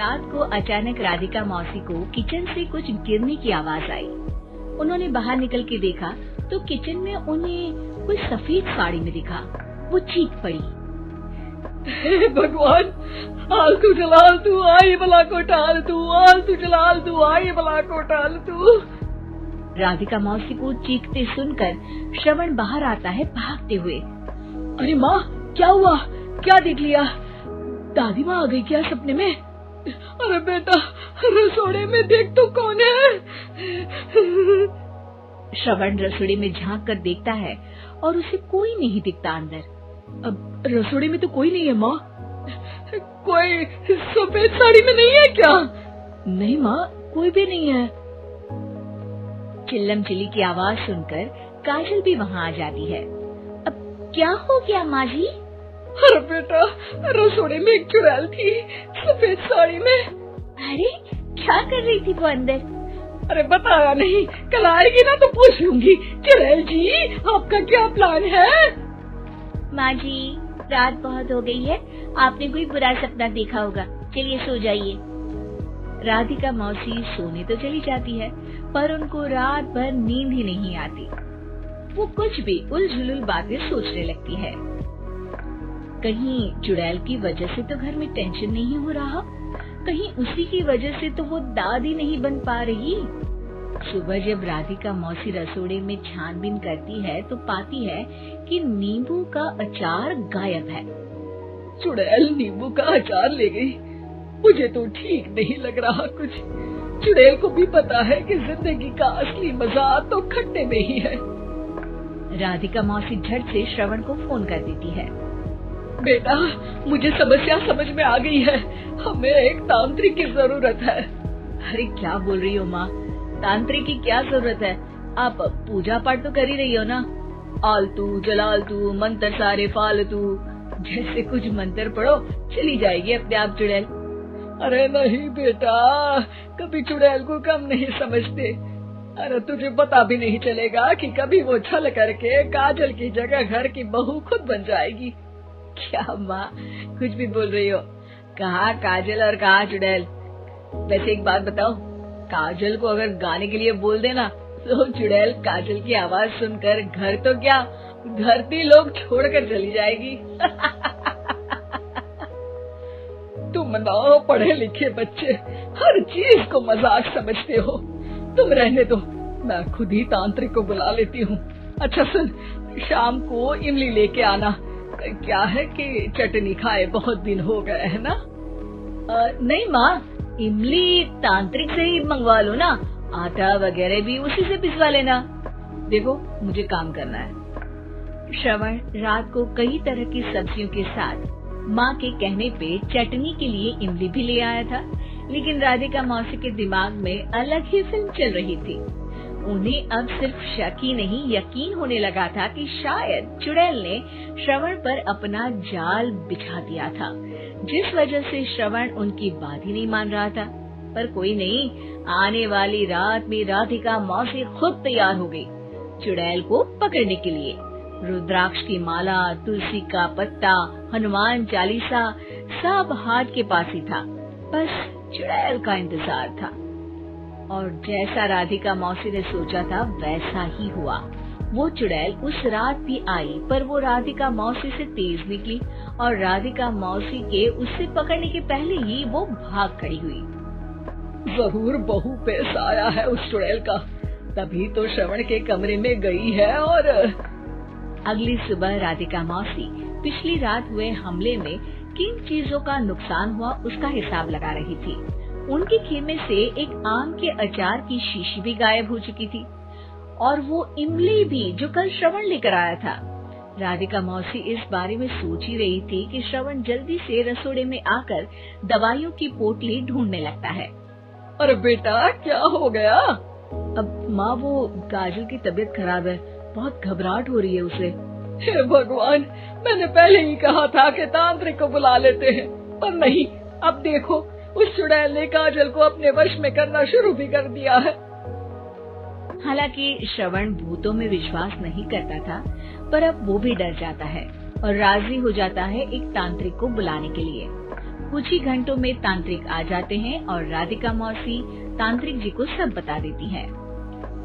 रात को अचानक राधिका मौसी को किचन से कुछ गिरने की आवाज आई। उन्होंने बाहर निकल के देखा तो किचन में उन्हें कोई सफेद साड़ी में दिखा। वो चीख पड़ी, हे भगवान, आलतू जलाल तू आई बला को टाल तू, आलतू जलाल तू आई बला को टाल तू। राधिका मौसी को चीखते सुनकर श्रवण बाहर आता है भागते हुए। अरे माँ, क्या हुआ? क्या देख लिया? दादी माँ आ गई क्या सपने में? अरे बेटा, रसोड़े में देख तो कौन है? श्रवण रसोड़े में झांक कर देखता है और उसे कोई नहीं दिखता अंदर। अब रसोड़े में तो कोई नहीं है माँ। कोई सफेद साड़ी में नहीं है क्या? नहीं माँ, कोई भी नहीं है। चिल्लम चिल्ली की आवाज सुनकर काजल भी वहाँ आ जाती है। अब क्या हो गया माँ जी? अरे बेटा, रसोड़े में एक चुड़ैल थी सफेद साड़ी में। अरे क्या कर रही थी वो अंदर? अरे बताया नहीं, कल आएगी ना तो पूछ लूंगी। चुड़ैल जी, आपका क्या प्लान है? माँ जी, रात बहुत हो गई है, आपने कोई बुरा सपना देखा होगा, चलिए सो जाइए। राधिका मौसी सोने तो चली जाती है पर उनको रात भर नींद ही नहीं आती। वो कुछ भी उलझुल बातें सोचने लगती है। कहीं चुड़ैल की वजह से तो घर में टेंशन नहीं हो रहा, कहीं उसी की वजह से तो वो दादी नहीं बन पा रही। सुबह जब राधिका मौसी रसोड़े में छानबीन करती है तो पाती है कि नींबू का अचार गायब है। चुड़ैल नींबू का अचार ले गई? मुझे तो ठीक नहीं लग रहा कुछ। चुड़ैल को भी पता है कि जिंदगी का असली मजा तो खट्टे में ही है। राधिका मौसी झट से श्रवण को फोन कर देती है। बेटा, मुझे समस्या समझ में आ गई है, हमें एक तांत्रिक की जरूरत है। अरे क्या बोल रही हो माँ, तांत्रिक की क्या जरूरत है? आप पूजा पाठ तो कर ही रही हो ना। आलतू जलालतू मंत्र सारे फालतू जैसे कुछ मंत्र पढ़ो, चली जाएगी अपने आप चुड़ैल। अरे नहीं बेटा, कभी चुड़ैल को कम नहीं समझते। अरे तुझे पता भी नहीं चलेगा कि कभी वो छल करके काजल की जगह घर की बहू खुद बन जाएगी। क्या माँ, कुछ भी बोल रही हो? कहाँ काजल और कहाँ चुड़ैल? वैसे एक बात बताओ, काजल को अगर गाने के लिए बोल देना तो चुड़ैल काजल की आवाज सुनकर घर तो क्या धरती लोग छोड़कर चली जाएगी। तुम ना पढ़े लिखे बच्चे हर चीज को मजाक समझते हो। तुम रहने दो, मैं खुद ही तांत्रिक को बुला लेती हूँ। अच्छा सुन, शाम को इमली लेके आना। क्या है कि चटनी खाए बहुत दिन हो गए है ना? नहीं माँ, इमली तांत्रिक से ही मंगवा लो ना, आटा वगैरह भी उसी से पिसवा लेना। देखो मुझे काम करना है। श्रवण रात को कई तरह की सब्जियों के साथ माँ के कहने पे चटनी के लिए इमली भी ले आया था, लेकिन राधिका मौसी के दिमाग में अलग ही फिल्म चल रही थी। उन्हें अब सिर्फ शक ही नहीं यकीन होने लगा था कि शायद चुड़ैल ने श्रवण पर अपना जाल बिछा दिया था, जिस वजह से श्रवण उनकी बात ही नहीं मान रहा था। पर कोई नहीं, आने वाली रात में राधिका मौसी खुद तैयार हो गई चुड़ैल को पकड़ने के लिए। रुद्राक्ष की माला, तुलसी का पत्ता, हनुमान चालीसा सब हाथ के पास ही था, बस चुड़ैल का इंतजार था। और जैसा राधिका मौसी ने सोचा था वैसा ही हुआ। वो चुड़ैल उस रात भी आई, पर वो राधिका मौसी से तेज निकली और राधिका मौसी के उससे पकड़ने के पहले ही वो भाग खड़ी हुई। जरूर बहू पे साया है उस चुड़ैल का, तभी तो श्रवण के कमरे में गई है। और अगली सुबह राधिका मौसी पिछली रात हुए हमले में किन चीजों का नुकसान हुआ उसका हिसाब लगा रही थी। उनके खेमे से एक आम के अचार की शीशी भी गायब हो चुकी थी और वो इमली भी जो कल श्रवण लेकर आया था। राधिका मौसी इस बारे में सोच ही रही थी कि श्रवण जल्दी से रसोड़े में आकर दवाइयों की पोटली ढूंढने लगता है। अरे बेटा, क्या हो गया? अब माँ, वो काजल की तबीयत खराब है, बहुत घबराहट हो रही है उसे। हे भगवान, मैंने पहले ही कहा था कि तांत्रिक को बुला लेते हैं, पर नहीं। अब देखो, उस चुड़ैल ने काजल को अपने वश में करना शुरू भी कर दिया है। हालांकि श्रवण भूतों में विश्वास नहीं करता था, पर अब वो भी डर जाता है और राजी हो जाता है एक तांत्रिक को बुलाने के लिए। कुछ ही घंटों में तांत्रिक आ जाते हैं और राधिका मौसी तांत्रिक जी को सब बता देती है।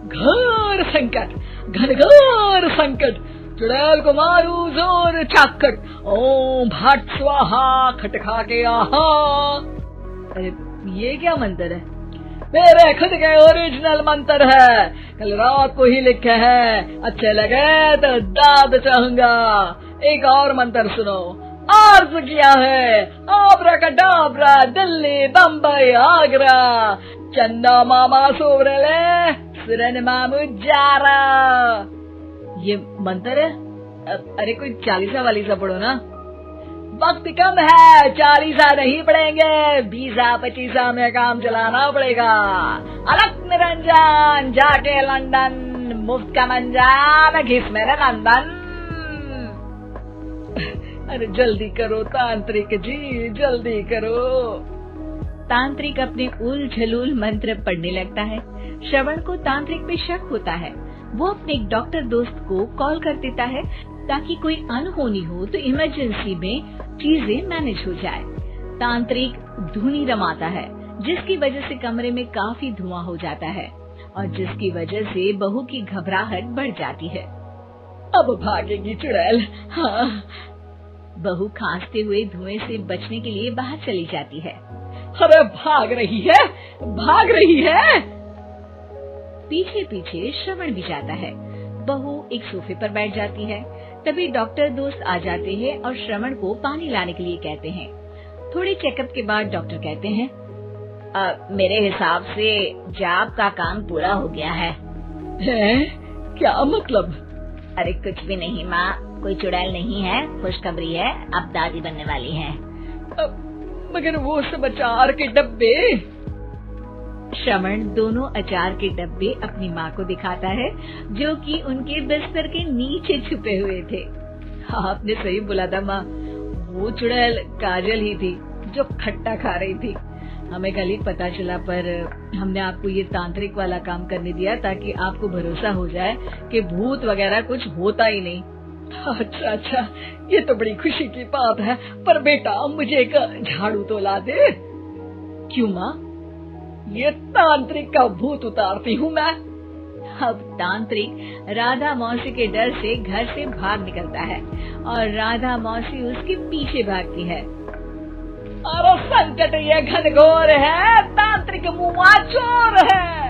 घोर संकट, घनघोर संकट, चुड़ैल को मारू जोर चाकट, ओम भट स्वाहा खटखा के आहा। अरे ये क्या मंत्र है? मेरे खुद के ओरिजिनल मंत्र है, कल रात को ही लिखे हैं, अच्छे लगे तो दाद चाहूंगा। एक और मंत्र सुनो, अर्ज किया है आब्राकडाब्रा, दिल्ली बम्बई आगरा, चन्ना मामा सोवरले सुरन मामू जारा। ये मंत्र है? अरे कोई 40 वालीसा पढ़ो ना। वक्त कम है, 40 नहीं पड़ेंगे, 20-25 में काम चलाना पड़ेगा। अलग निरंजन जाके लंदन, मुफ्त का मंजान घिस मेरे लंदन। अरे जल्दी करो तांत्रिक जी, जल्दी करो। तांत्रिक अपने उल झलूल मंत्र पढ़ने लगता है। श्रवण को तांत्रिक पे शक होता है। वो अपने एक डॉक्टर दोस्त को कॉल कर देता है ताकि कोई अनहोनी हो तो इमरजेंसी में चीजें मैनेज हो जाए। तांत्रिक धुनी रमाता है, जिसकी वजह से कमरे में काफी धुआं हो जाता है और जिसकी वजह से बहू की घबराहट बढ़ जाती है। अब भागेगी चुड़ैल। हाँ। बहू खांसते हुए धुएं से बचने के लिए बाहर चली जाती है। अरे भाग रही है, भाग रही है। पीछे पीछे श्रवण भी जाता है। बहू एक सोफे पर बैठ जाती है। तभी डॉक्टर दोस्त आ जाते हैं और श्रवण को पानी लाने के लिए कहते हैं। थोड़े चेकअप के बाद डॉक्टर कहते हैं, मेरे हिसाब से जाप का काम पूरा हो गया है। क्या मतलब? अरे कुछ भी नहीं माँ, कोई चुड़ैल नहीं है, खुशखबरी है, अब दादी बनने वाली है। मगर वो सब अचार के डब्बे। श्रवण दोनों अचार के डब्बे अपनी माँ को दिखाता है, जो कि उनके बिस्तर के नीचे छुपे हुए थे। आपने सही बोला था माँ, वो चुड़ैल काजल ही थी जो खट्टा खा रही थी। हमें कल ही पता चला, पर हमने आपको ये तांत्रिक वाला काम करने दिया ताकि आपको भरोसा हो जाए कि भूत वगैरह कुछ होता ही नहीं। अच्छा अच्छा, ये तो बड़ी खुशी की बात है, पर बेटा मुझे एक झाड़ू तो ला दे। क्यों माँ? ये तांत्रिक का भूत उतारती हूँ मैं। अब तांत्रिक राधा मौसी के डर से घर से भाग निकलता है और राधा मौसी उसके पीछे भागती है। अरे संकट ये घनघोर है, तांत्रिक मुआ चोर है।